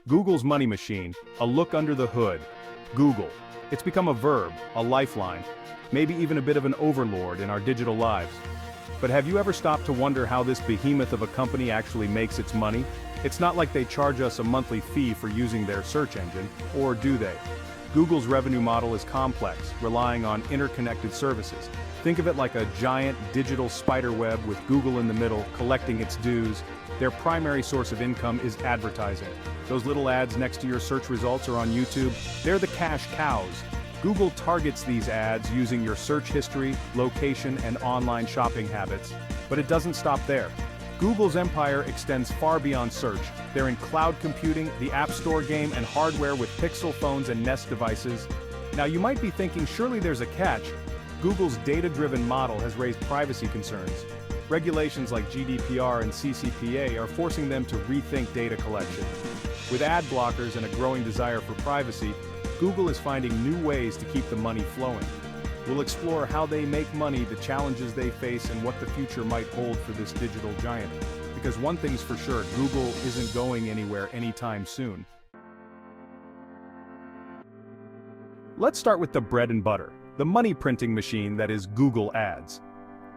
Google's money machine, a look under the hood. Google. It's become a verb, a lifeline, maybe even a bit of an overlord in our digital lives. But have you ever stopped to wonder how this behemoth of a company actually makes its money? It's not like they charge us a monthly fee for using their search engine, or do they? Google's revenue model is complex, relying on interconnected services. Think of it like a giant digital spider web with Google in the middle, collecting its dues. Their primary source of income is advertising. Those little ads next to your search results or on YouTube, they're the cash cows. Google targets these ads using your search history, location, and online shopping habits. But it doesn't stop there. Google's empire extends far beyond search. They're in cloud computing, the App Store game, and hardware with Pixel phones and Nest devices. Now you might be thinking, surely there's a catch. Google's data-driven model has raised privacy concerns. Regulations like GDPR and CCPA are forcing them to rethink data collection. With ad blockers and a growing desire for privacy, Google is finding new ways to keep the money flowing. We'll explore how they make money, the challenges they face, and what the future might hold for this digital giant. Because one thing's for sure, Google isn't going anywhere anytime soon. Let's start with the bread and butter, the money printing machine that is Google Ads.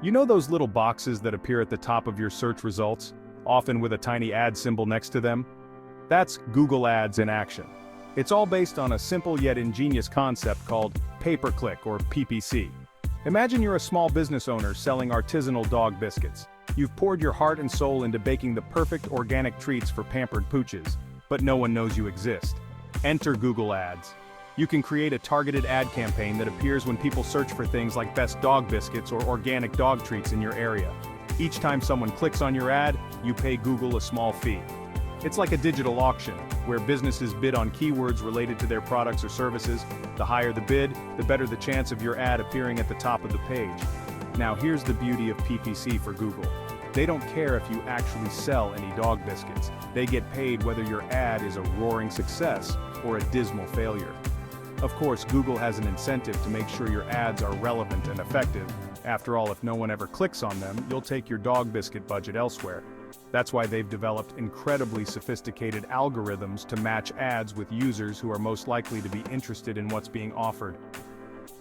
You know those little boxes that appear at the top of your search results, often with a tiny ad symbol next to them? That's Google Ads in action. It's all based on a simple yet ingenious concept called pay-per-click or PPC. Imagine you're a small business owner selling artisanal dog biscuits. You've poured your heart and soul into baking the perfect organic treats for pampered pooches, but no one knows you exist. Enter Google Ads. You can create a targeted ad campaign that appears when people search for things like best dog biscuits or organic dog treats in your area. Each time someone clicks on your ad, you pay Google a small fee. It's like a digital auction, where businesses bid on keywords related to their products or services. The higher the bid, the better the chance of your ad appearing at the top of the page. Now here's the beauty of PPC for Google. They don't care if you actually sell any dog biscuits. They get paid whether your ad is a roaring success or a dismal failure. Of course, Google has an incentive to make sure your ads are relevant and effective. After all, if no one ever clicks on them, you'll take your dog biscuit budget elsewhere. That's why they've developed incredibly sophisticated algorithms to match ads with users who are most likely to be interested in what's being offered.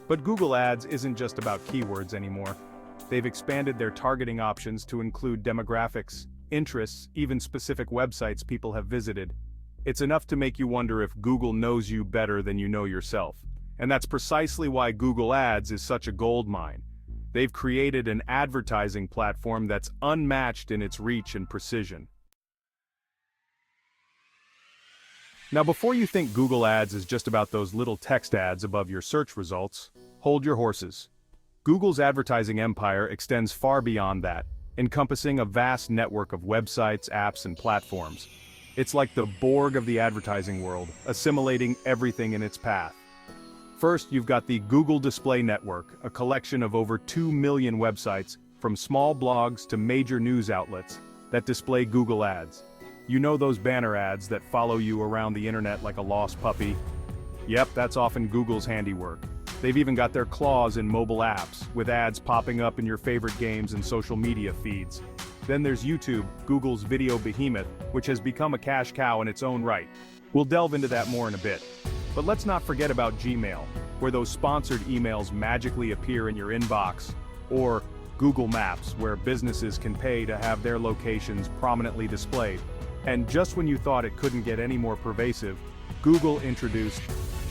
But Google Ads isn't just about keywords anymore. They've expanded their targeting options to include demographics, interests, even specific websites people have visited. It's enough to make you wonder if Google knows you better than you know yourself. And that's precisely why Google Ads is such a goldmine. They've created an advertising platform that's unmatched in its reach and precision. Now before you think Google Ads is just about those little text ads above your search results, hold your horses. Google's advertising empire extends far beyond that, encompassing a vast network of websites, apps, and platforms. It's like the Borg of the advertising world, assimilating everything in its path. First, you've got the Google Display Network, a collection of over 2 million websites, from small blogs to major news outlets, that display Google Ads. You know those banner ads that follow you around the internet like a lost puppy? Yep, that's often Google's handiwork. They've even got their claws in mobile apps, with ads popping up in your favorite games and social media feeds. Then there's YouTube, Google's video behemoth, which has become a cash cow in its own right. We'll delve into that more in a bit. But let's not forget about Gmail, where those sponsored emails magically appear in your inbox, or Google Maps, where businesses can pay to have their locations prominently displayed. And just when you thought it couldn't get any more pervasive, Google introduced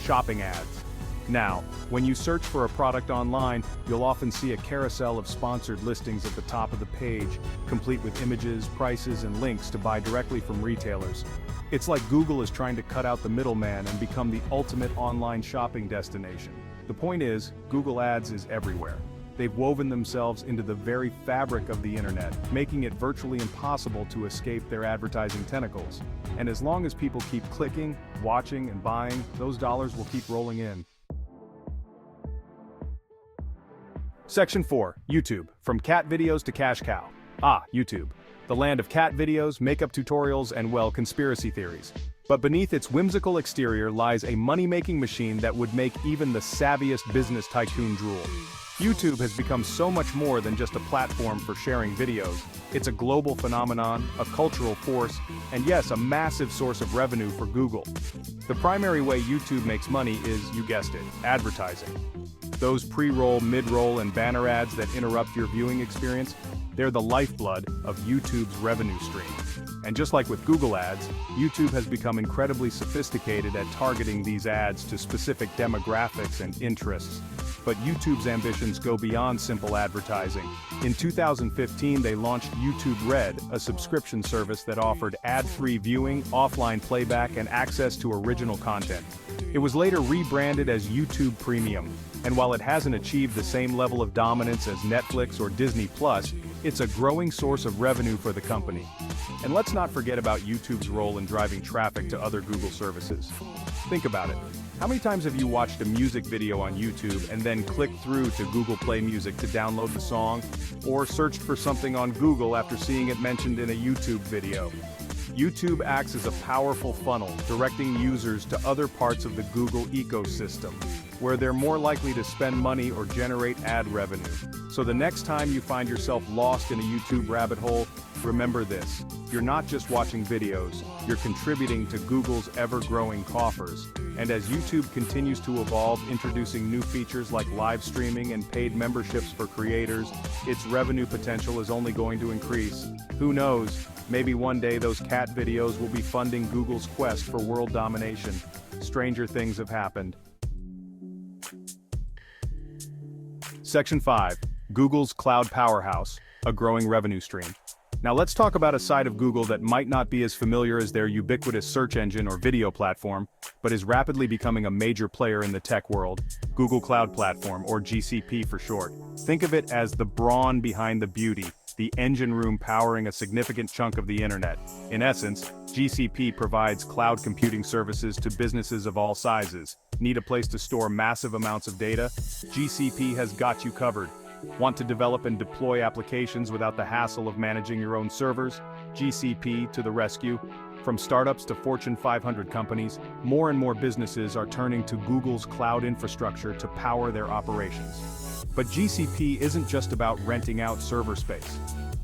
shopping ads. Now, when you search for a product online, you'll often see a carousel of sponsored listings at the top of the page, complete with images, prices, and links to buy directly from retailers. It's like Google is trying to cut out the middleman and become the ultimate online shopping destination. The point is, Google Ads is everywhere. They've woven themselves into the very fabric of the internet, making it virtually impossible to escape their advertising tentacles. And as long as people keep clicking, watching, and buying, those dollars will keep rolling in. Section 4, YouTube, from cat videos to cash cow. YouTube. The land of cat videos, makeup tutorials, and well, conspiracy theories. But beneath its whimsical exterior lies a money-making machine that would make even the savviest business tycoon drool. YouTube has become so much more than just a platform for sharing videos. It's a global phenomenon, a cultural force, and yes, a massive source of revenue for Google. The primary way YouTube makes money is, you guessed it, advertising. Those pre-roll, mid-roll, and banner ads that interrupt your viewing experience, they're the lifeblood of YouTube's revenue stream. And just like with Google Ads, YouTube has become incredibly sophisticated at targeting these ads to specific demographics and interests. But YouTube's ambitions go beyond simple advertising. In 2015, they launched YouTube Red, a subscription service that offered ad-free viewing, offline playback, and access to original content. It was later rebranded as YouTube Premium, and while it hasn't achieved the same level of dominance as Netflix or Disney+, it's a growing source of revenue for the company. And let's not forget about YouTube's role in driving traffic to other Google services. Think about it. How many times have you watched a music video on YouTube and then clicked through to Google Play Music to download the song, or searched for something on Google after seeing it mentioned in a YouTube video? YouTube acts as a powerful funnel, directing users to other parts of the Google ecosystem, where they're more likely to spend money or generate ad revenue. So the next time you find yourself lost in a YouTube rabbit hole, remember this: you're not just watching videos, you're contributing to Google's ever-growing coffers. And as YouTube continues to evolve, introducing new features like live streaming and paid memberships for creators, its revenue potential is only going to increase. Who knows, maybe one day those cat videos will be funding Google's quest for world domination. Stranger things have happened. Section 5. Google's Cloud Powerhouse, a growing revenue stream. Now let's talk about a side of Google that might not be as familiar as their ubiquitous search engine or video platform, but is rapidly becoming a major player in the tech world: Google Cloud Platform, or GCP for short. Think of it as the brawn behind the beauty, the engine room powering a significant chunk of the internet. In essence, GCP provides cloud computing services to businesses of all sizes. Need a place to store massive amounts of data? GCP has got you covered. Want to develop and deploy applications without the hassle of managing your own servers? GCP to the rescue. From startups to Fortune 500 companies, more and more businesses are turning to Google's cloud infrastructure to power their operations. But GCP isn't just about renting out server space.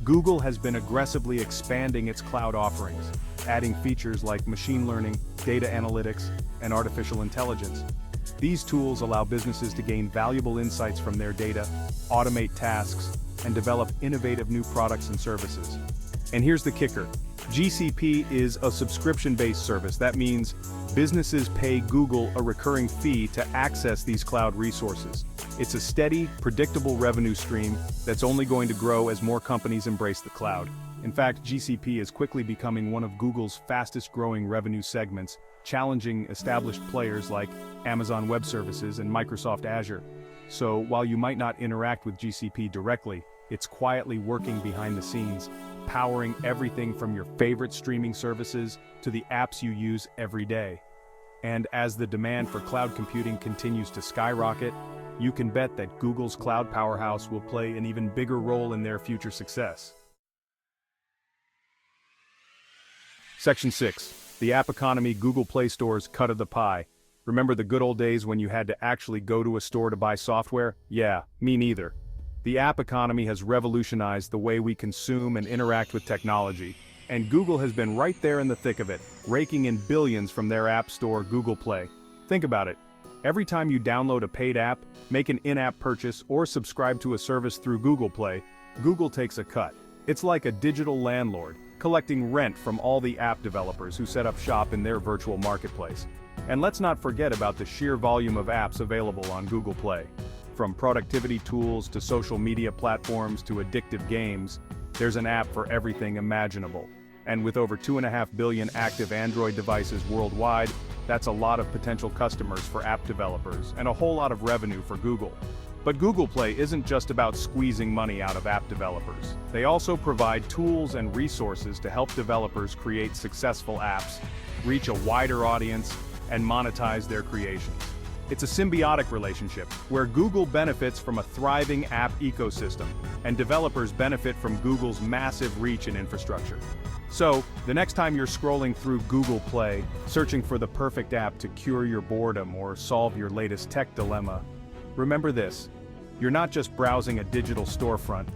Google has been aggressively expanding its cloud offerings, adding features like machine learning, data analytics, and artificial intelligence. These tools allow businesses to gain valuable insights from their data, automate tasks, and develop innovative new products and services. And here's the kicker: GCP is a subscription-based service. That means businesses pay Google a recurring fee to access these cloud resources. It's a steady, predictable revenue stream that's only going to grow as more companies embrace the cloud. In fact, GCP is quickly becoming one of Google's fastest-growing revenue segments, challenging established players like Amazon Web Services and Microsoft Azure. So, while you might not interact with GCP directly, it's quietly working behind the scenes, powering everything from your favorite streaming services to the apps you use every day. And as the demand for cloud computing continues to skyrocket, you can bet that Google's cloud powerhouse will play an even bigger role in their future success. Section 6. The app economy: Google Play Store's cut of the pie. Remember the good old days when you had to actually go to a store to buy software? Yeah, me neither. The app economy has revolutionized the way we consume and interact with technology, and Google has been right there in the thick of it, raking in billions from their app store, Google Play. Think about it. Every time you download a paid app, make an in-app purchase, or subscribe to a service through Google Play, Google takes a cut. It's like a digital landlord, collecting rent from all the app developers who set up shop in their virtual marketplace. And let's not forget about the sheer volume of apps available on Google Play. From productivity tools to social media platforms to addictive games, there's an app for everything imaginable. And with over 2.5 billion active Android devices worldwide, that's a lot of potential customers for app developers and a whole lot of revenue for Google. But Google Play isn't just about squeezing money out of app developers. They also provide tools and resources to help developers create successful apps, reach a wider audience, and monetize their creations. It's a symbiotic relationship, where Google benefits from a thriving app ecosystem, and developers benefit from Google's massive reach and infrastructure. So, the next time you're scrolling through Google Play, searching for the perfect app to cure your boredom or solve your latest tech dilemma, remember this: You're not just browsing a digital storefront,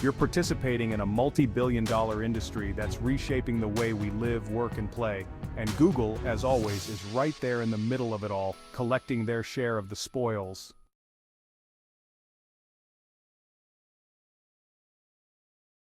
you're participating in a multi-billion-dollar industry that's reshaping the way we live, work, and play. And Google, as always, is right there in the middle of it all, collecting their share of the spoils.